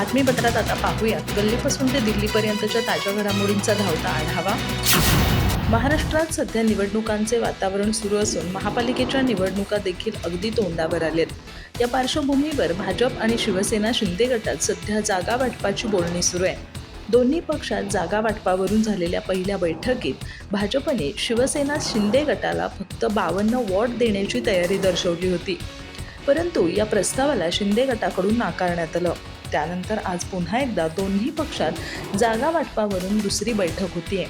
बातमीपत्रात आता पाहूयात गल्लीपासून ते दिल्लीपर्यंतच्या ताज्या घडामोडींचा धावता आढावा। महाराष्ट्रात सध्या निवडणुकांचे वातावरण सुरू असून महापालिकेच्या निवडणुका देखील अगदी तोंडावर आलेत। या पार्श्वभूमीवर भाजप आणि शिवसेना शिंदे गटात सध्या जागा वाटपाची बोलणी सुरू आहे। दोन्ही पक्षात जागा वाटपावरून झालेल्या पहिल्या बैठकीत भाजपने शिवसेना शिंदे गटाला फक्त 52 वॉर्ड देण्याची तयारी दर्शवली होती, परंतु या प्रस्तावाला शिंदे गटाकडून नाकारण्यात आलं। त्यानंतर आज पुन्हा एकदा दोन्ही पक्षात जागा वाटपावरून दुसरी बैठक होतीये।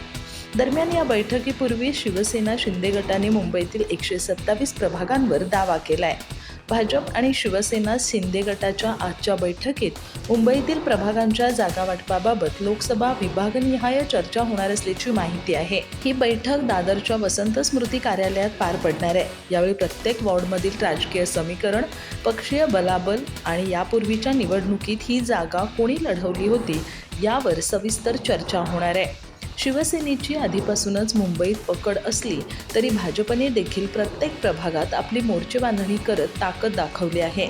दरम्यान या बैठकीपूर्वी शिवसेना शिंदे गटाने मुंबईतील 127 प्रभागांवर दावा केलाय। भाजप आणि शिवसेना शिंदे गटाच्या आजच्या बैठकीत मुंबईतील प्रभागांच्या जागा वाटपाबाबत लोकसभा विभागनिहाय चर्चा होणार असल्याची माहिती आहे। ही बैठक दादरच्या वसंत स्मृती कार्यालयात पार पडणार आहे। यावेळी प्रत्येक वॉर्डमधील राजकीय समीकरण, पक्षीय बलाबल आणि यापूर्वीच्या निवडणुकीत ही जागा कोणी लढवली होती यावर सविस्तर चर्चा होणार आहे। शिवसेनेची आधीपासूनच मुंबईत पकड असली तरी भाजपने देखील प्रत्येक प्रभागात आपली मोर्चे बांधणी करत ताकद दाखवली आहे।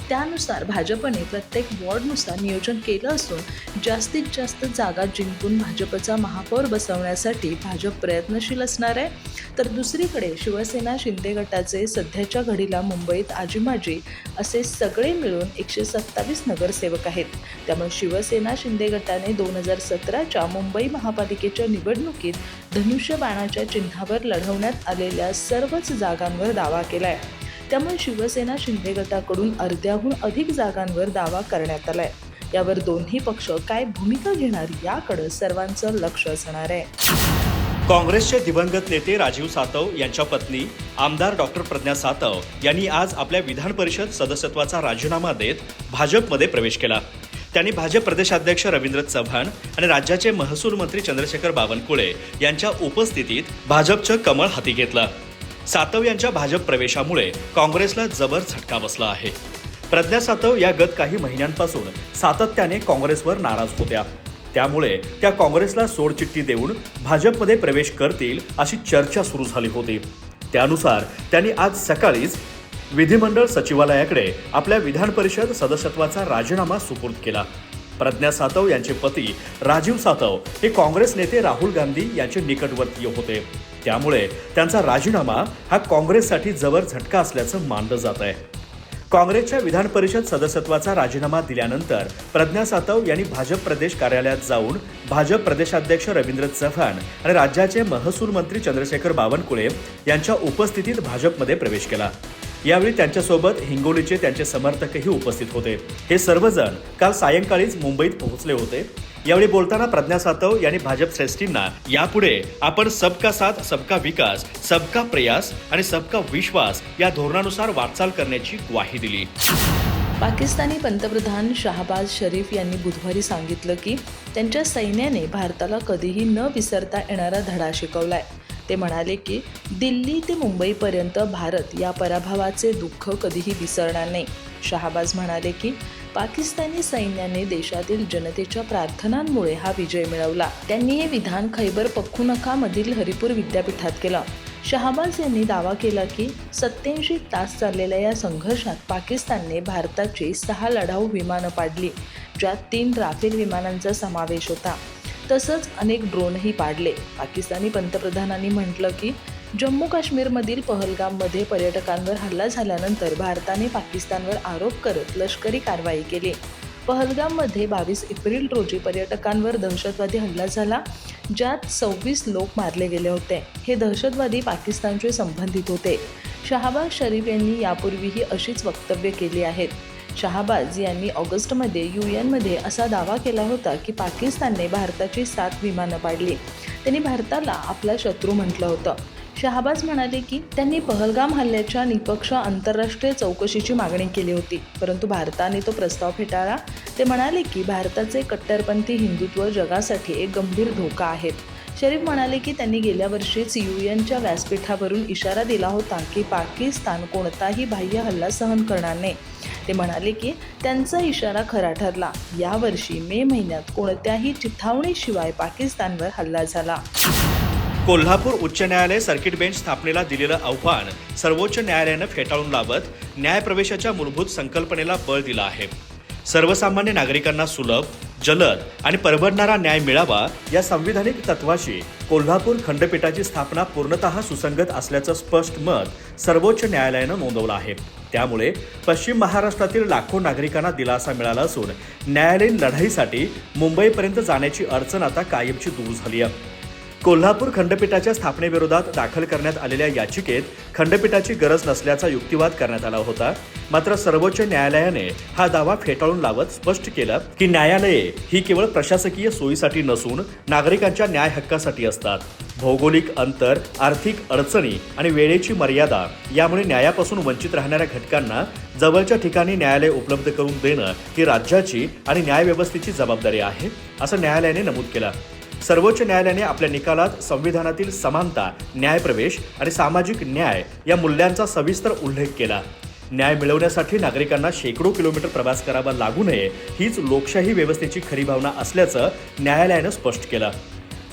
त्यानुसार भाजपने प्रत्येक वॉर्डनुसार नियोजन केलं असून जास्तीत जास्त जागा जिंकून भाजपचा महापौर बसवण्यासाठी भाजप प्रयत्नशील असणार आहे। तर दुसरीकडे शिवसेना शिंदे गटाचे सध्याच्या घडीला मुंबईत आजीमाजी असे सगळे मिळून 127 नगरसेवक आहेत। त्यामुळे शिवसेना शिंदे गटाने 2017च्या मुंबई महापालिकेच्या निवडणुकीत धनुष्यबाणाच्या चिन्हावर लढवण्यात आलेल्या सर्वच जागांवर दावा केलाय। त्यामुळे शिवसेना शिंदे गटाकडून अर्ध्याहून अधिक जागांवर दावा करण्यात आलाय। यावर दोन्ही पक्ष काय भूमिका घेणार याकडे सर्वांचं लक्ष असणार आहे। काँग्रेसचे दिवंगत नेते राजीव सातव यांच्या पत्नी आमदार डॉक्टर प्रज्ञा सातव यांनी आज आपल्या विधान परिषद सदस्यत्वाचा राजीनामा देत भाजपमध्ये प्रवेश केला। त्यांनी भाजप प्रदेशाध्यक्ष रवींद्र चव्हाण आणि राज्याचे महसूल मंत्री चंद्रशेखर बावनकुळे यांच्या उपस्थितीत भाजपचं कमळ हाती घेतलं। सातव यांच्या भाजप प्रवेशामुळे काँग्रेसला जबर झटका बसला आहे। प्रज्ञा सातव या गत काही महिन्यांपासून सातत्याने काँग्रेसवर नाराज होत्या, त्यामुळे त्या काँग्रेसला सोडचिठ्ठी देऊन भाजपमध्ये प्रवेश करतील अशी चर्चा सुरू झाली होती। त्यानुसार त्यांनी आज सकाळीच विधिमंडळ सचिवालयाकडे आपल्या विधान परिषद सदस्यत्वाचा राजीनामा सुपूर्द केला। प्रज्ञा सातव यांचे पती राजीव सातव हे काँग्रेस नेते राहुल गांधी यांचे निकटवर्तीय होते, त्यामुळे त्यांचा राजीनामा हा काँग्रेससाठी जबर झटका असल्याचं मानलं जात आहे। काँग्रेसच्या विधान परिषद सदस्यत्वाचा राजीनामा दिल्यानंतर प्रज्ञा सातव यांनी भाजप प्रदेश कार्यालयात जाऊन भाजप प्रदेशाध्यक्ष रवींद्र चव्हाण आणि राज्याचे महसूल मंत्री चंद्रशेखर बावनकुळे यांच्या उपस्थितीत भाजपमध्ये प्रवेश केला। यावेळी त्यांच्यासोबत हिंगोलीचे त्यांचे समर्थकही उपस्थित होते। हे सर्वजण काल सायंकाळीच मुंबईत पोहोचले होते। यावेळी बोलताना प्रज्ञा सातव यांनी भाजप श्रेष्ठींना यापुढे आपण सबका साथ सबका विकास, सबका प्रयास आणि सबका विश्वास या धोरणानुसार वाटचाल करण्याची ग्वाही दिली। पाकिस्तानी पंतप्रधान शहबाज शरीफ यांनी बुधवारी सांगितलं की त्यांच्या सैन्याने भारताला कधीही न विसरता येणारा धडा शिकवलाय। ते म्हणाले की दिल्ली ते मुंबईपर्यंत भारत या पराभवाचे दुःख कधीही विसरणार नाही। शहबाज म्हणाले की पाकिस्तानी सैन्याने देशातील जनतेच्या प्रार्थनांमुळे हा विजय मिळवला। त्यांनी हे विधान खैबर पख्तूनख्वामधील हरिपूर विद्यापीठात केलं। शहबाज यांनी दावा केला की 87 तास चाललेल्या या संघर्षात पाकिस्तानने भारताची 6 लढाऊ विमानं पाडली, ज्यात 3 राफेल विमानांचा समावेश होता। तसंच अनेक ड्रोनही पाडले। पाकिस्तानी पंतप्रधानांनी म्हटलं की जम्मू काश्मीरमधील पहलगाममध्ये पर्यटकांवर हल्ला झाल्यानंतर भारताने पाकिस्तानवर आरोप करत लष्करी कारवाई केली। पहलगाममध्ये 22 एप्रिल रोजी पर्यटकांवर दहशतवादी हल्ला झाला, ज्यात 26 लोक मारले गेले होते। हे दहशतवादी पाकिस्तानचे संबंधित होते। शहबाज शरीफ यांनी यापूर्वीही अशीच वक्तव्य केली आहेत। शहबाज यांनी ऑगस्टमध्ये UN असा दावा केला होता की पाकिस्तानने भारताची 7 विमानं पाडली। त्यांनी भारताला आपला शत्रू म्हटलं होतं। शहबाज म्हणाले की त्यांनी पहलगाम हल्ल्याच्या निष्पक्ष आंतरराष्ट्रीय चौकशीची मागणी केली होती, परंतु भारताने तो प्रस्ताव फेटाळला। ते म्हणाले की भारताचे कट्टरपंथी हिंदुत्व जगासाठी एक गंभीर धोका आहेत। शरीफ म्हणाले की त्यांनी गेल्या वर्षीच UNच्या व्यासपीठावरून इशारा दिला होता की पाकिस्तान कोणताही बाह्य हल्ला सहन करणार नाही। ते म्हणाले की त्यांचा इशारा खरा ठरला। यावर्षी मे महिन्यात कोणत्याही चिथावणीशिवाय पाकिस्तानवर हल्ला झाला। कोल्हापूर उच्च न्यायालय सर्किट बेंच स्थापनेला दिलेलं आव्हान सर्वोच्च न्यायालयानं फेटाळून लावत न्यायप्रवेशाच्या मूलभूत संकल्पनेला बळ दिलं आहे। सर्वसामान्य नागरिकांना सुलभ, जलद आणि परवडणारा न्याय मिळावा या संविधानिक तत्वाशी कोल्हापूर खंडपीठाची स्थापना पूर्णतः सुसंगत असल्याचं स्पष्ट मत सर्वोच्च न्यायालयानं नोंदवलं आहे. त्यामुळे पश्चिम महाराष्ट्रातील लाखो नागरिकांना दिलासा मिळाला असून न्यायालयीन लढाईसाठी मुंबईपर्यंत जाण्याची अडचण आता कायमची दूर झाली आहे. कोल्हापूर खंडपीठाच्या स्थापनेविरोधात दाखल करण्यात आलेल्या याचिकेत खंडपीठाची गरज नसल्याचा युक्तिवाद करण्यात आला होता. मात्र सर्वोच्च न्यायालयाने हा दावा फेटाळून लावत स्पष्ट केलं की न्यायालये ही केवळ प्रशासकीय सोयीसाठी नसून नागरिकांच्या न्याय हक्कासाठी असतात. भौगोलिक अंतर, आर्थिक अडचणी आणि वेळेची मर्यादा यामुळे न्यायापासून वंचित राहणाऱ्या घटकांना जवळच्या ठिकाणी न्यायालय उपलब्ध करून देणं ही राज्याची आणि न्यायव्यवस्थेची जबाबदारी आहे, असं न्यायालयाने नमूद केलं. सर्वोच्च न्यायालयाने आपल्या निकालात संविधानातील समानता, न्यायप्रवेश आणि सामाजिक न्याय या मूल्यांचा सविस्तर उल्लेख केला. न्याय मिळवण्यासाठी नागरिकांना शेकडो किलोमीटर प्रवास करावा लागू नये हीच लोकशाही व्यवस्थेची खरी भावना असल्याचं न्यायालयानं स्पष्ट केलं.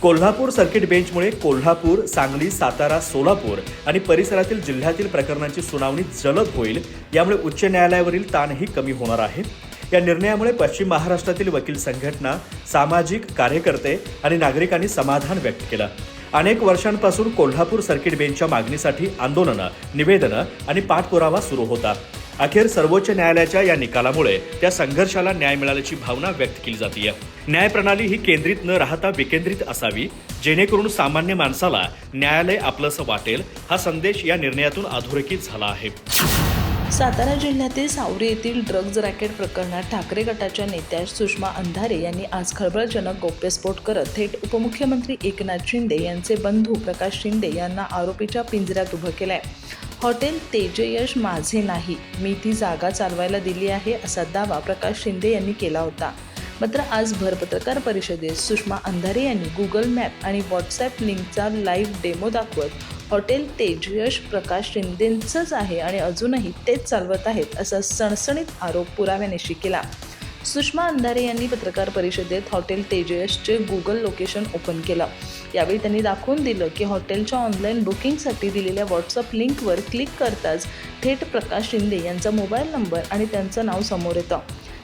कोल्हापूर सर्किट बेंचमुळे कोल्हापूर, सांगली, सातारा, सोलापूर आणि परिसरातील जिल्ह्यातील प्रकरणांची सुनावणी जलद होईल. यामुळे उच्च न्यायालयावरील ताणही कमी होणार आहे. या निर्णयामुळे पश्चिम महाराष्ट्रातील वकील संघटना, सामाजिक कार्यकर्ते आणि नागरिकांनी समाधान व्यक्त केलं. अनेक वर्षांपासून कोल्हापूर सर्किट बेंचच्या मागणीसाठी आंदोलनं, निवेदनं आणि पाठपुरावा सुरू होता. अखेर सर्वोच्च न्यायालयाच्या या निकालामुळे त्या संघर्षाला न्याय मिळाल्याची भावना व्यक्त केली जाते. न्यायप्रणाली ही केंद्रित न राहता विकेंद्रित असावी, जेणेकरून सामान्य माणसाला न्यायालय आपलंसं वाटेल, हा संदेश या निर्णयातून अधोरेखित झाला आहे. सातारा जिल्ह्यातील सावरी येथील ड्रग्ज रॅकेट प्रकरणात ठाकरे गटाच्या नेत्या सुषमा अंधारे यांनी आज खळबळजनक गौप्यस्फोट करत थेट उपमुख्यमंत्री एकनाथ शिंदे यांचे बंधू प्रकाश शिंदे यांना आरोपीच्या पिंजऱ्यात उभं केलंय. हॉटेल तेजयश माझे नाही, मी ती जागा चालवायला दिली आहे, असा दावा प्रकाश शिंदे यांनी केला होता. मात्र आज भर पत्रकार परिषदेत सुषमा अंधारे यांनी गुगल मॅप आणि व्हॉट्सॲप लिंकचा लाईव्ह डेमो दाखवत हॉटेल तेजयश प्रकाश शिंदेंचंच आहे आणि अजूनही तेच चालवत आहेत, असा सणसणीत आरोप पुराव्यानिशी केला. सुषमा अंधारे यांनी पत्रकार परिषदेत हॉटेल तेजयशचे गुगल लोकेशन ओपन केलं. यावेळी त्यांनी दाखवून दिलं की हॉटेलच्या ऑनलाईन बुकिंगसाठी दिलेल्या व्हॉट्सअप लिंकवर क्लिक करताच थेट प्रकाश शिंदे यांचा मोबाईल नंबर आणि त्यांचं नाव समोर येतं.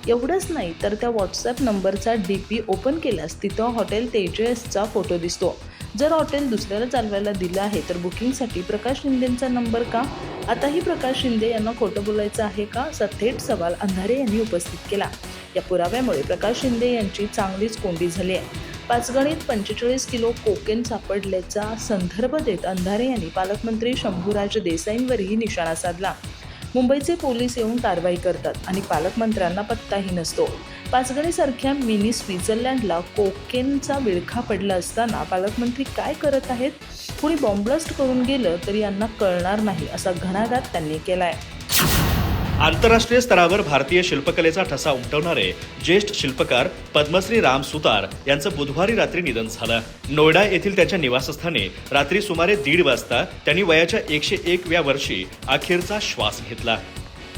एवढंच नाही तर त्या व्हॉट्सॲप नंबरचा DP ओपन केल्यास तिथं हॉटेल तेजसचा फोटो दिसतो. जर हॉटेल दुसऱ्याला चालवायला दिलं आहे तर बुकिंगसाठी प्रकाश शिंदेंचा नंबर का? आताही प्रकाश शिंदे यांना खोटं बोलायचं आहे का, असा थेट सवाल अंधारे यांनी उपस्थित केला. या पुराव्यामुळे प्रकाश शिंदे यांची चांगलीच कोंडी झाली आहे. पाचगणीत 45 किलो कोकेन सापडल्याचा संदर्भ देत अंधारे यांनी पालकमंत्री शंभूराज देसाईंवरही निशाणा साधला. मुंबईचे पोलीस येऊन कारवाई करतात आणि पालकमंत्र्यांना पत्ताही नसतो. पाचगणीसारख्या मिनी स्वित्झर्लंडला कोकेनचा विळखा पडला असताना पालकमंत्री काय करत आहेत? कुणी बॉम्बब्लास्ट करून गेलं तरी यांना कळणार नाही, असा घणाघात त्यांनी केलाय. आंतरराष्ट्रीय स्तरावर भारतीय शिल्पकलेचा ठसा उमटवणारे ज्येष्ठ शिल्पकार पद्मश्री राम सुतार यांचं बुधवारी रात्री निधन झालं. नोएडा येथील त्यांच्या निवासस्थानी रात्री सुमारे 1:30 वाजता त्यांनी वयाच्या 101व्या वर्षी अखेरचा श्वास घेतला.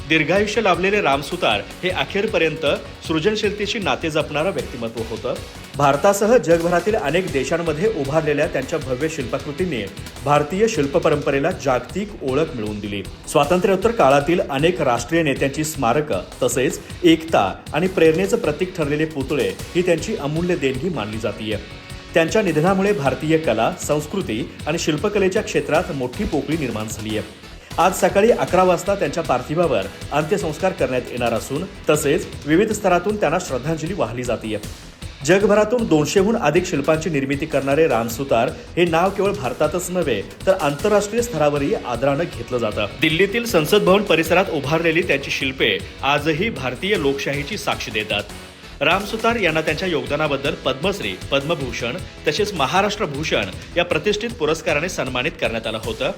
दीर्घायुष्य लाभलेले राम सुतार हे अखेरपर्यंत सृजनशीलतेशी नाते जपणारं व्यक्तिमत्व होतं. भारतासह जगभरातील अनेक देशांमध्ये उभारलेल्या त्यांच्या भव्य शिल्पाकृतींनी भारतीय शिल्प परंपरेला जागतिक ओळख मिळवून दिली. स्वातंत्र्योत्तर काळातील अनेक राष्ट्रीय नेत्यांची स्मारकं तसेच एकता आणि प्रेरणेचं प्रतीक ठरलेले पुतळे ही त्यांची अमूल्य देणगी मानली जाते. त्यांच्या निधनामुळे भारतीय कला, संस्कृती आणि शिल्पकलेच्या क्षेत्रात मोठी पोकळी निर्माण झाली आहे. आज सकाळी 11 वाजता त्यांच्या पार्थिवावर अंत्यसंस्कार करण्यात येणार असून तसेच विविध स्तरातून त्यांना श्रद्धांजली वाहिली जाते. जगभरातून 200हून अधिक शिल्पांची निर्मिती करणारे राम सुतार हे नाव केवळ भारतातच नव्हे तर आंतरराष्ट्रीय स्तरावरही आदरानं घेतलं जातं. दिल्लीतील संसद भवन परिसरात उभारलेली त्यांची शिल्पे आजही भारतीय लोकशाहीची साक्ष देतात. राम सुतार यांना त्यांच्या योगदानाबद्दल पद्मश्री, पद्मभूषण तसेच महाराष्ट्र भूषण या प्रतिष्ठित पुरस्काराने सन्मानित करण्यात आलं होतं.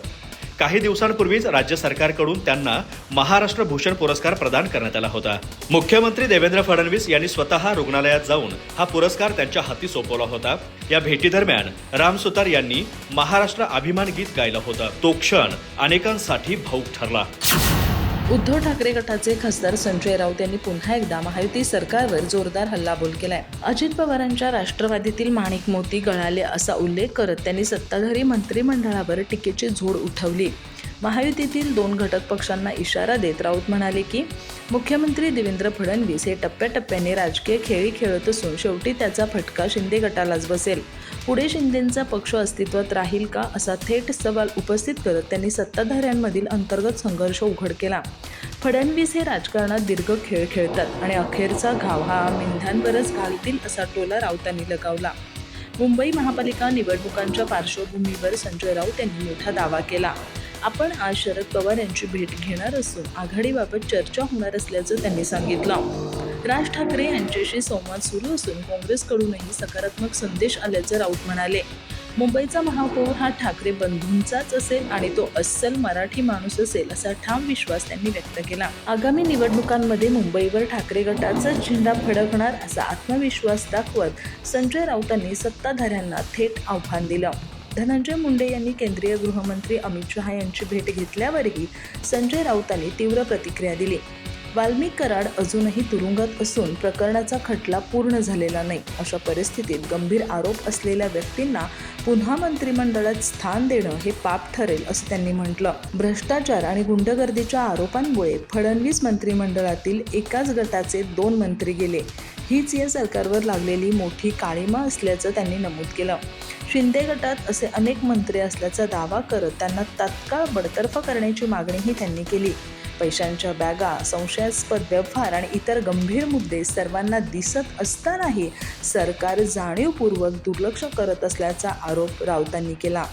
काही दिवसांपूर्वीच राज्य सरकारकडून त्यांना महाराष्ट्र भूषण पुरस्कार प्रदान करण्यात आला होता. मुख्यमंत्री देवेंद्र फडणवीस यांनी स्वतः रुग्णालयात जाऊन हा पुरस्कार त्यांच्या हाती सोपवला होता. या भेटीदरम्यान राम सुतार यांनी महाराष्ट्र अभिमान गीत गायलं होतं. तो क्षण अनेकांसाठी भावूक ठरला. उद्धव ठाकरे गटाचे खासदार संजय राऊत यांनी पुन्हा एकदा महायुती सरकारवर जोरदार हल्लाबोल केलाय. अजित पवारांच्या राष्ट्रवादीतील माणिक मोती गळाले असा उल्लेख करत त्यांनी सत्ताधारी मंत्रिमंडळावर टीकेची झोड उठवली. महायुतीतील 2 घटक पक्षांना इशारा देत राऊत म्हणाले की मुख्यमंत्री देवेंद्र फडणवीस हे टप्प्याटप्प्याने राजकीय खेळी खेळत असून शेवटी त्याचा फटका शिंदे गटालाच बसेल. पुढे शिंदेंचा पक्ष अस्तित्वात राहील का असा थेट सवाल उपस्थित करत त्यांनी सत्ताधाऱ्यांमधील अंतर्गत संघर्ष उघड केला. फडणवीस हे राजकारणात दीर्घ खेळ खेळतात आणि अखेरचा घाव हा मेंढ्यांवरच घालतील असा टोला राऊतांनी लगावला. मुंबई महापालिका निवडणुकांच्या पार्श्वभूमीवर संजय राऊत यांनी मोठा दावा केला. आपण आज शरद पवार यांची भेट घेणार असून आघाडीबाबत चर्चा होणार असल्याचं त्यांनी सांगितलं. राज ठाकरे यांच्याशी संवाद सुरू असून काँग्रेसकडूनही सकारात्मक संदेश आल्याचं राऊत म्हणाले. मुंबईचा महापौर हा ठाकरे बंधूंचाच असेल आणि तो अस्सल मराठी माणूस असेल असा ठाम विश्वास त्यांनी व्यक्त केला. आगामी निवडणुकांमध्ये मुंबईवर ठाकरे गटाचा झेंडा फडकणार असा आत्मविश्वास दाखवत संजय राऊतांनी सत्ताधाऱ्यांना थेट आव्हान दिलं. धनंजय मुंडे यांनी केंद्रीय गृहमंत्री अमित शहा यांची भेट घेतल्यावरही संजय राऊतांनी तीव्र प्रतिक्रिया दिली. वाल्मिक कराड अजूनही तुरुंगात असून प्रकरणाचा खटला पूर्ण झालेला नाही. अशा परिस्थितीत गंभीर आरोप असलेल्या व्यक्तींना पुन्हा मंत्रिमंडळात स्थान देणं हे पाप ठरेल असं त्यांनी म्हटलं. भ्रष्टाचार आणि गुंडगर्दीच्या आरोपांमुळे फडणवीस मंत्रिमंडळातील एकाच गटाचे 2 मंत्री गेले. हीच या सरकारवर लागलेली मोठी काळिमा असल्याचं त्यांनी नमूद केलं. शिंदे गटात असे अनेक मंत्री असल्याचा दावा करत त्यांना तात्काळ बडतर्फ करण्याची मागणीही त्यांनी केली. पैशांच्या बॅगा, संशयास्पद व्यवहार आणि इतर गंभीर मुद्दे सर्वांना दिसत असतानाही सरकार जाणीवपूर्वक दुर्लक्ष करत असल्याचा आरोप राऊतांनी केला.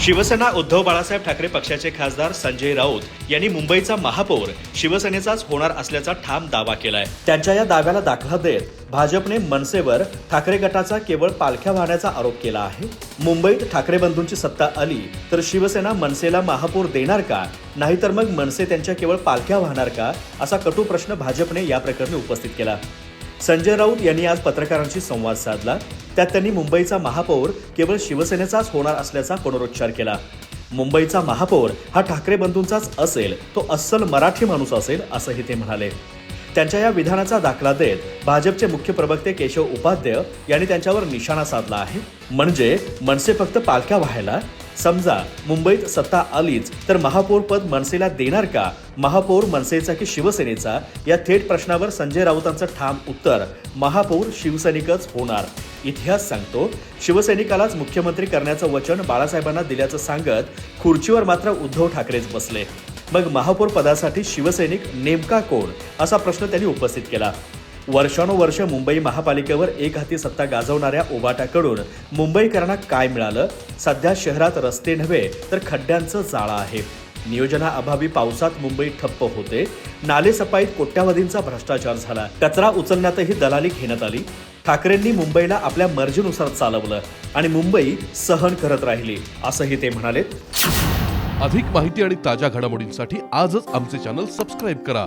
शिवसेना उद्धव बाळासाहेब ठाकरे पक्षाचे खासदार संजय राऊत यांनी मुंबईचा महापौर शिवसेनेचाच होणार असल्याचा ठाम दावा केलाय. त्यांच्या या दाव्याला दाखला देत भाजपने मनसेवर ठाकरे गटाचा केवळ पालख्या वाहण्याचा आरोप केला आहे. मुंबईत ठाकरे बंधूंची सत्ता आली तर शिवसेना मनसेला महापौर देणार का, नाहीतर मग मनसे त्यांच्या केवळ पालख्या वाहणार का, असा कटू प्रश्न भाजपने या प्रकरणी उपस्थित केला. संजय राऊत यांनी आज पत्रकारांशी संवाद साधला. त्यात त्यांनी मुंबईचा महापौर केवळ शिवसेनेचाच होणार असल्याचा पुनरुच्चार केला. मुंबईचा महापौर हा ठाकरे बंधूंचाच असेल, तो अस्सल मराठी माणूस असेल असंही ते म्हणाले. त्यांच्या या विधानाचा दाखला देत भाजपचे मुख्य प्रवक्ते केशव उपाध्याय यांनी त्यांच्यावर निशाणा साधला आहे. म्हणजे मनसे फक्त पालख्या व्हायला, समजा मुंबईत सत्ता आलीच तर महापौर पद मनसेला देणार का, महापौर मनसेचा की शिवसेनेचा, या थेट प्रश्नावर संजय राऊतांचं ठाम उत्तर महापौर शिवसैनिकच होणार. इतिहास सांगतो, शिवसैनिकालाच मुख्यमंत्री करण्याचं वचन बाळासाहेबांना दिल्याचं सांगत खुर्चीवर मात्र उद्धव ठाकरेच बसले. मग महापौर पदासाठी शिवसैनिक नेमका कोण, असा प्रश्न त्यांनी उपस्थित केला. वर्षानुवर्ष मुंबई महापालिकेवर एकहाती सत्ता गाजवणाऱ्या उबाटाकडून मुंबईकरांना काय मिळालं? सध्या शहरात रस्ते नव्हे तर खड्ड्यांचं जाळं आहे. नियोजनाअभावी पावसात मुंबई ठप्प होते. नालेसफाईत कोट्यावधींचा भ्रष्टाचार झाला. कचरा उचलण्यातही दलाली घेण्यात आली. ठाकरेंनी मुंबईला आपल्या मर्जीनुसार चालवलं आणि मुंबई सहन करत राहिली, असंही ते म्हणाले. अधिक माहिती आणि ताज्या घडामोडींसाठी आजच आमचे चॅनल सबस्क्राईब करा.